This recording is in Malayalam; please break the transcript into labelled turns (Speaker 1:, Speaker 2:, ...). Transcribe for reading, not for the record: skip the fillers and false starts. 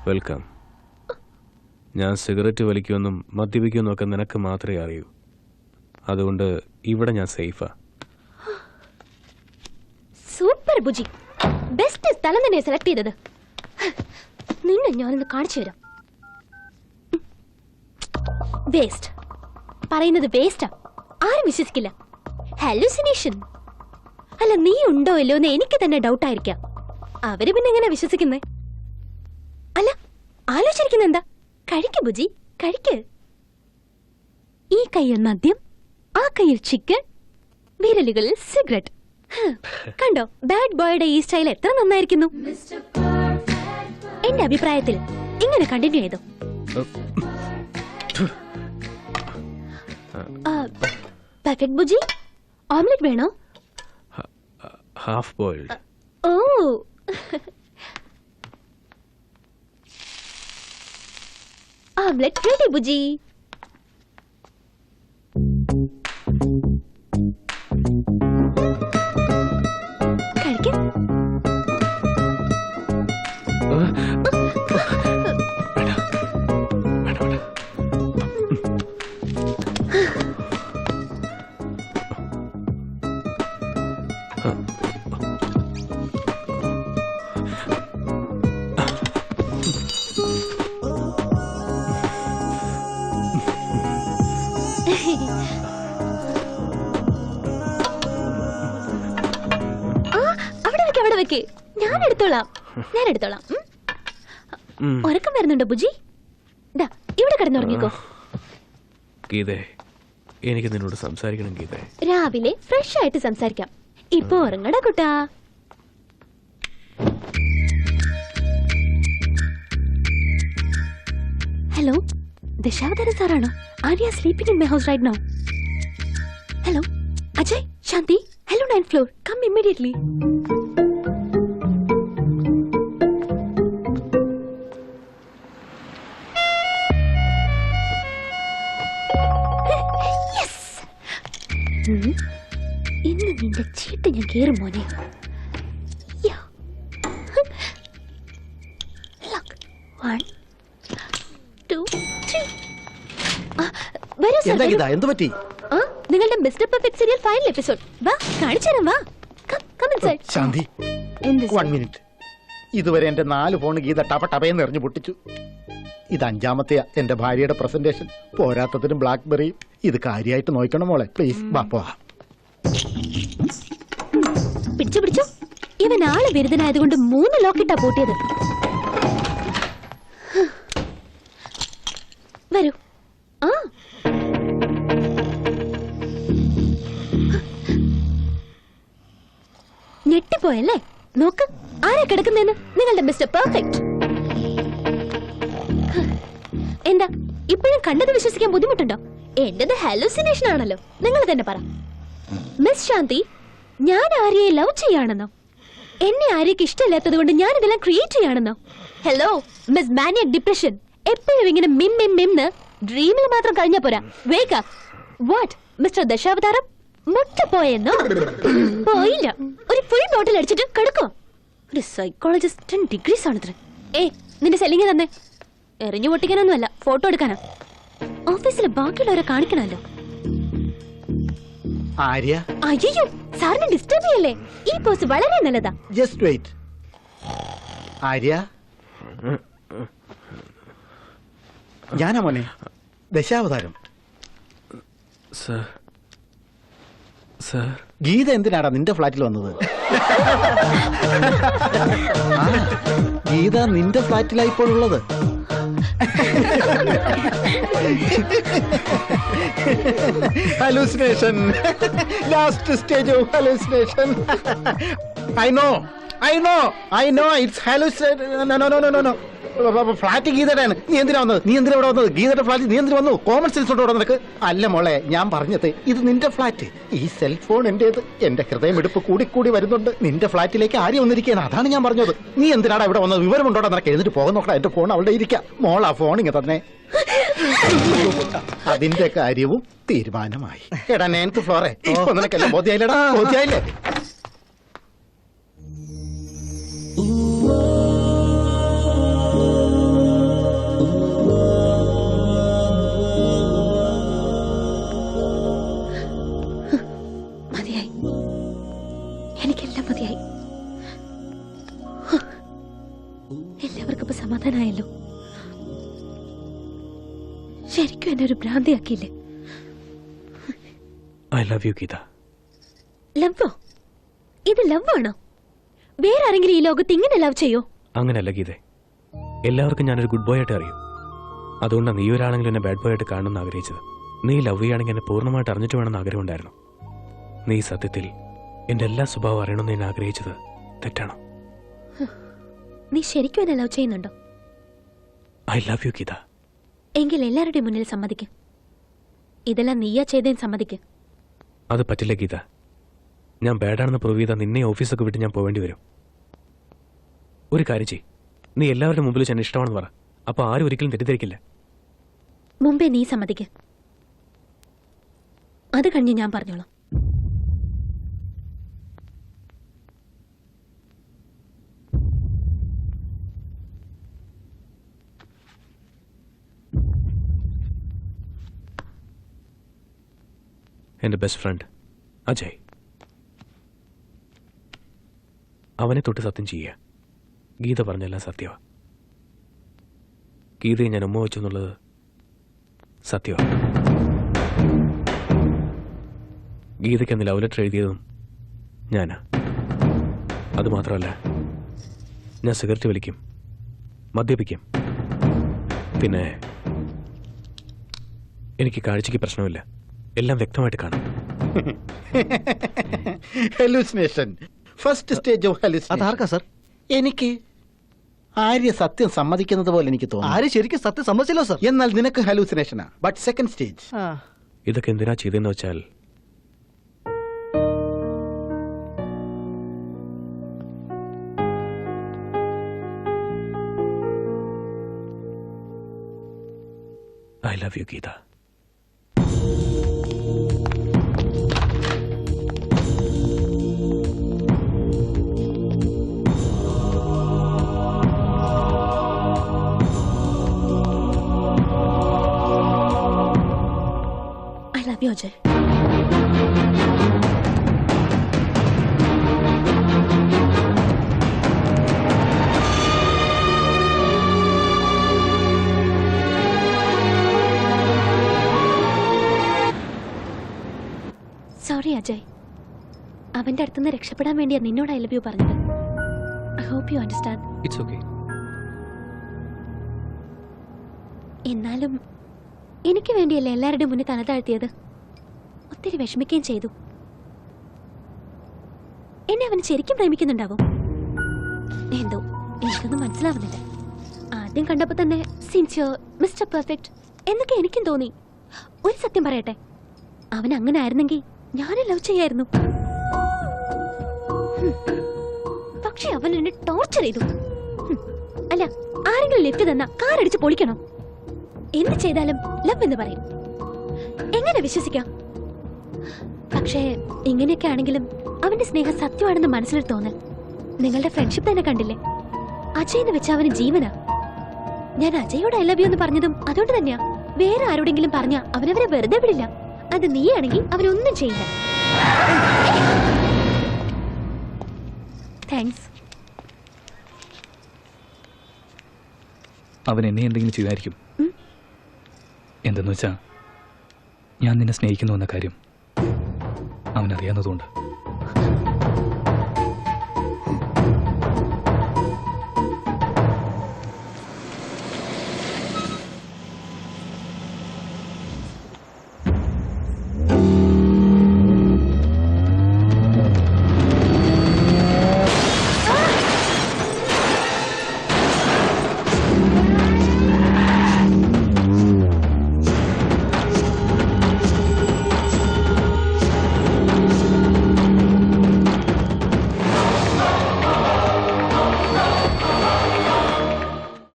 Speaker 1: വെൽക്കം. ഞാൻ സിഗരറ്റ് വലിക്കുമെന്നും മദ്യപിക്കുമെന്നും ഒക്കെ നിനക്ക് മാത്രമേ അറിയൂ. അതുകൊണ്ട് ഇവിടെ ഞാൻ സേഫാ.
Speaker 2: സൂപ്പർ ബുജി, ബെസ്റ്റ് സ്ഥലം തന്നെ സെലക്ട് ചെയ്തത്. നിന്നെ ഞാനൊന്ന് കാണിച്ചു തരാം. വേസ്റ്റ് പറയുന്നത് വേസ്റ്റാ, ആരും വിശ്വസിക്കില്ല. ഹാലൂസിനേഷൻ. അല്ല, നീ ഉണ്ടോ ഇല്ലോ എന്ന് എനിക്ക് തന്നെ ഡൗട്ട് ആയിരിക്കാം. അവര് പിന്നെ എങ്ങനെ വിശ്വസിക്കുന്നേ? അല്ല, ആലോചിച്ചിരിക്കുന്ന എന്താ? കഴിക്ക് ബുജി, കഴിക്ക്. ഈ കയ്യിൽ മദ്യം, ആ കയ്യിൽ ചിക്കൻ, വിരലുകളിൽ സിഗരറ്റ്. കണ്ടോ, ബാഡ് ബോയുടെ ഈ സ്റ്റൈൽ എത്ര നന്നായിരിക്കുന്നു. എന്റെ അഭിപ്രായത്തിൽ ഇങ്ങനെ കണ്ടിന്യൂ ചെയ്തോ. പെർഫെക്റ്റ് ബുജി. ഓംലെറ്റ് വേണോ?
Speaker 1: Half boiled.
Speaker 2: ഓ, ഓംലെറ്റ് റെഡി ബുജി. കഴിക്കാം. അവിടെ വെക്ക്, ഞാൻ എടുത്തോളാം. ഉറക്കം വരുന്നുണ്ടോ ബുജി? ഇവിടെ കിടന്നുറങ്ങിക്കോ.
Speaker 1: ഗീതേ, എനിക്ക് നിന്നോട് സംസാരിക്കണം ഗീതേ.
Speaker 2: രാവിലെ ഫ്രഷ് ആയിട്ട് സംസാരിക്കാം. ഇപ്പൊ ഉറങ്ങടാ കുട്ടാ. ഹലോ, ദശാവതാരം സാറാണോ? Arya sleeping in my house right now. Hello Ajay, Shanti, hello 9th floor, come immediately. ഇന്ന് നിന്റെ ചീട്ട് ഞാൻ കേറും മോനെ. നിങ്ങളുടെ mister perfect serial final episode. വാ, കാണിച്ചു തരാം. വാ,
Speaker 3: ശാന്തി, 1 minute. ഇതുവരെ എന്റെ 4 ഫോൺ ഗീത ടപടപയെന്ന് എറിഞ്ഞു പൊട്ടിച്ചു. ഇത് 5ാമത്തെയാ എന്റെ ഭാര്യയുടെ പ്രസന്റേഷൻ. പോരാത്തതിന് ബ്ലാക്ക്ബെറിയും. ഇത് കാര്യമായിട്ട് നോക്കണം മോളെ, പ്ലീസ്. വാ പോവാ.
Speaker 2: പിടിച്ചു. ഇവൻ ആള് ബിരുദനായതുകൊണ്ട് 3 ലോക്കിട്ടാ പൂട്ടിയത്. വരൂ. ഞെട്ടിപ്പോയല്ലേ? നോക്ക്, ആരാ കിടക്കുന്നേന്ന്. നിങ്ങളുടെ മിസ്റ്റർ പെർഫെക്റ്റ്. എന്താ ഇപ്പോഴും കണ്ടത് വിശ്വസിക്കാൻ ബുദ്ധിമുട്ടുണ്ടോ? എന്റേത് ഹാലൂസിനേഷൻ ആണല്ലോ. നിങ്ങൾ തന്നെ പറ. മിസ് ശാന്തി, ഞാൻ ആര്യയെ ലവ് ചെയ്യാണെന്നോ? എന്നെ ആര്യക്ക് ഇഷ്ടമില്ലാത്തത് കൊണ്ട് ഞാൻ ഇതെല്ലാം ക്രിയേറ്റ് ചെയ്യാണെന്നോ? Hello miss maniac depression. എപ്പോഴും ഇങ്ങനെ മിം ഡ്രീമിൽ മാത്രം കഴിഞ്ഞാ പോരാ. Wake up. What mister Dasavatharam, മുട്ട പോയെന്നോ? പോയില്ല. ഒരു ഫുൾ ബോട്ടിൽ അടിച്ചിട്ട് കിടക്കോ? ഒരു സൈക്കോളജിസ്റ്റ് 10 degrees ആണത്ര. നിന്റെ സെല്ലിങ് തന്നെ. എറിഞ്ഞു പൊട്ടിക്കാനൊന്നുമല്ല, ഫോട്ടോ എടുക്കാനാ. ഓഫീസിൽ ബാക്കിയുള്ളവരെ കാണിക്കണല്ലോ.
Speaker 3: ആര്യ,
Speaker 2: അയ്യോ, സാറിനെ ഡിസ്റ്റർബ് ചെയ്യല്ലേ. ഈ പോസ് വളരെ നല്ലതാ.
Speaker 3: Just wait. ആര്യ, ഞാനാ മോനെ ദശാവതാരം. ഗീത എന്തിനാടാ നിന്റെ ഫ്ലാറ്റിൽ വന്നത്? ഗീത നിന്റെ ഫ്ലാറ്റിലായി ഇപ്പോൾ ഉള്ളത്. Hallucination, last stage of hallucination. I know it's hallucination. No. Flat ഗീതയുടെയാണ്. നീ എന്തിനാ വന്നത്? ഇവിടെ വന്നത്? ഗീതയുടെ ഫ്ലാറ്റ് നീ എന്തിനു വന്നു? കോമൺ സെൻസ് ഉണ്ടോ നിനക്ക്? അല്ല മോളെ, ഞാൻ പറഞ്ഞത് ഇത് നിന്റെ ഫ്ലാറ്റ്. ഈ സെൽഫോൺ എന്റേത്. എന്റെ ഹൃദയമെടുപ്പ് കൂടി വരുന്നുണ്ട്. നിന്റെ ഫ്ലാറ്റിലേക്ക് ആരും വന്നിരിക്കുകയാണ്. അതാണ് ഞാൻ പറഞ്ഞത്. നീ എന്തിനാടാ ഇവിടെ വന്നത്? വിവരമുണ്ടോടാ നിനക്ക്? എന്നിട്ട് പോകാൻ നോക്കടാ. എന്റെ ഫോൺ അവിടെ ഇരിക്കാം. മോളാ ഫോൺ ഇങ്ങ തന്നെ. അതിന്റെ കാര്യവും തീരുമാനമായി. എടാ 9th floor, ഇപ്പൊ നിനക്കെല്ലാം ബോധ്യായില്ലേ?
Speaker 2: എനിക്കെല്ലാം മതിയായി. എല്ലാവർക്കും ഇപ്പൊ സമാധാനമായല്ലോ. ശരിക്കും എന്നെ ഒരു ഭ്രാന്തിയാക്കിയില്ലേ?
Speaker 1: I love you Geetha.
Speaker 2: ലവോ? ഇത് ലവ് ആണോ? വേറെ ആരെങ്കിലും ഈ ലോകത്ത് ഇങ്ങനെ ലവ് ചെയ്യോ?
Speaker 1: അങ്ങനെയല്ല ഗീതേ, എല്ലാവർക്കും ഞാനൊരു ഗുഡ് ബോയ് ആയിട്ട് അറിയും. അതുകൊണ്ടാണ് നീ ഒരാളെങ്കിലും എന്നെ ബാഡ് ബോയ് ആയിട്ട് കാണണമെന്ന് ആഗ്രഹിച്ചത്. നീ ലവ് ചെയ്യുകയാണെങ്കിൽ എന്നെ പൂർണ്ണമായിട്ട് അറിഞ്ഞിട്ട് വേണമെന്ന് ആഗ്രഹമുണ്ടായിരുന്നു. നീ സത്യത്തിൽ എന്റെ എല്ലാ സ്വഭാവം അറിയണമെന്ന് ഞാൻ ആഗ്രഹിച്ചത് തെറ്റാണോ?
Speaker 2: നീ ശരിക്കും എന്നെ ലവ് ചെയ്യുന്നുണ്ടോ?
Speaker 1: I love you Geetha.
Speaker 2: എങ്കിൽ എല്ലാവരുടെയും മുന്നിൽ സമ്മതിക്കും. ഇതെല്ലാം നീയാ ചെയ്തേന്ന് സമ്മതിക്കും.
Speaker 1: അത് പറ്റില്ല ഗീത. ഞാൻ ബാഡാണെന്ന് പ്രൂവ് ചെയ്താൽ നിന്നെ ഓഫീസൊക്കെ വിട്ട് ഞാൻ പോവേണ്ടി വരും. ഒരു കാര്യം ചെയ്, നീ എല്ലാവരുടെ മുമ്പിൽ ഞാൻ ഇഷ്ടമാണെന്ന് പറ. അപ്പൊ ആരും ഒരിക്കലും തെറ്റിദ്ധരിക്കില്ല.
Speaker 2: മുമ്പേ നീ സമ്മതിക്ക്. അത് കഴിഞ്ഞ് ഞാൻ പറഞ്ഞോളാം.
Speaker 1: എന്റെ ബെസ്റ്റ് ഫ്രണ്ട് അജയ്. അവനെ തൊട്ട് സത്യം ചെയ്യുക, ഗീത പറഞ്ഞെല്ലാം സത്യമാ. ഗീതയെ ഞാൻ ഉമ്മ വെച്ചു എന്നുള്ളത് സത്യമാ. ഗീതയ്ക്ക് അന്ന് ലവ് ലെറ്റർ എഴുതിയതും ഞാനാ. അതുമാത്രമല്ല, ഞാൻ സിഗരറ്റ് വലിക്കും, മദ്യപിക്കും, പിന്നെ എനിക്ക് കാഴ്ചയ്ക്ക് പ്രശ്നമില്ല. എല്ലാം വ്യക്തമായിട്ട് കാണാം.
Speaker 3: ഹെലൂസിനേഷൻ, ഫസ്റ്റ് സ്റ്റേജ് ഓഫ് ഹെലൂസിനേഷൻ.
Speaker 4: അതാർക്കാ സർ?
Speaker 3: എനിക്ക് ആര്യ സത്യം സമ്മതിക്കുന്നത് പോലെ എനിക്ക് തോന്നുന്നു.
Speaker 4: ആര് ശരിക്കും സത്യം സമ്മതിച്ചല്ലോ സർ.
Speaker 3: എന്നാൽ നിനക്ക് ഹലൂസിനേഷനാ. But second stage.
Speaker 1: ഇതൊക്കെ എന്തിനാ ചെയ്തെന്ന് വെച്ചാൽ, I love you Geetha.
Speaker 2: I love you, Ajay. Sorry Ajay. അവന്റെ അടുത്തുനിന്ന് രക്ഷപ്പെടാൻ വേണ്ടിയാ നിന്നോട് ഐ ലവ് യു പറഞ്ഞത്. I hope you understand.
Speaker 1: It's okay.
Speaker 2: എന്നാലും എനിക്ക് വേണ്ടിയല്ലേ എല്ലാവരുടെയും മുന്നിൽ തല താഴ്ത്തിയത്. ഒത്തിരി വിഷമിക്കുകയും ചെയ്തു. എന്നെ അവന് ശരിക്കും പ്രേമിക്കുന്നുണ്ടാവും. എന്തോ എനിക്കൊന്നും മനസ്സിലാവുന്നില്ല. ആദ്യം കണ്ടപ്പോ തന്നെ സിൻസിയർ, മിസ്റ്റർ പെർഫെക്റ്റ് എന്നൊക്കെ എനിക്കും തോന്നി. ഒരു സത്യം പറയട്ടെ, അവൻ അങ്ങനെ ആയിരുന്നെങ്കിൽ ഞാനും ലവ് ചെയ്യായിരുന്നു. പക്ഷെ അവൻ എന്നെ ടോർച്ചർ ചെയ്തു. അല്ല, ആരെങ്കിലും ലിഫ്റ്റ് തന്നാ കാറടിച്ച് പൊളിക്കണോ? എന്ത് ചെയ്താലും ലവ് എന്ന് പറയും. എങ്ങനെ വിശ്വസിക്കാം? പക്ഷേ ഇങ്ങനെയൊക്കെ ആണെങ്കിലും അവന്റെ സ്നേഹം സത്യമാണെന്ന് മനസ്സിൽ തോന്നൽ. നിങ്ങളുടെ ഫ്രണ്ട്ഷിപ്പ് തന്നെ കണ്ടില്ലേ? അജയ് എന്ന് വെച്ച അവന് ജീവനാ. ഞാൻ അജയോട് ഐ ലവ് യു എന്ന് പറഞ്ഞതും അതുകൊണ്ട് തന്നെയാ. വേറെ ആരോടെങ്കിലും പറഞ്ഞാ അവനവരെ വെറുതെ വിടില്ല. അത് നീയാണെങ്കിൽ അവനൊന്നും ചെയ്യില്ല. താങ്ക്സ്.
Speaker 5: അവൻ എന്നെ എന്തെങ്കിലും ചെയ്തായിരിക്കും. എന്തെന്ന് വെച്ചാ ഞാൻ നിന്നെ സ്നേഹിക്കുന്നു എന്ന കാര്യം അവനറിയാവുന്നതുകൊണ്ട്.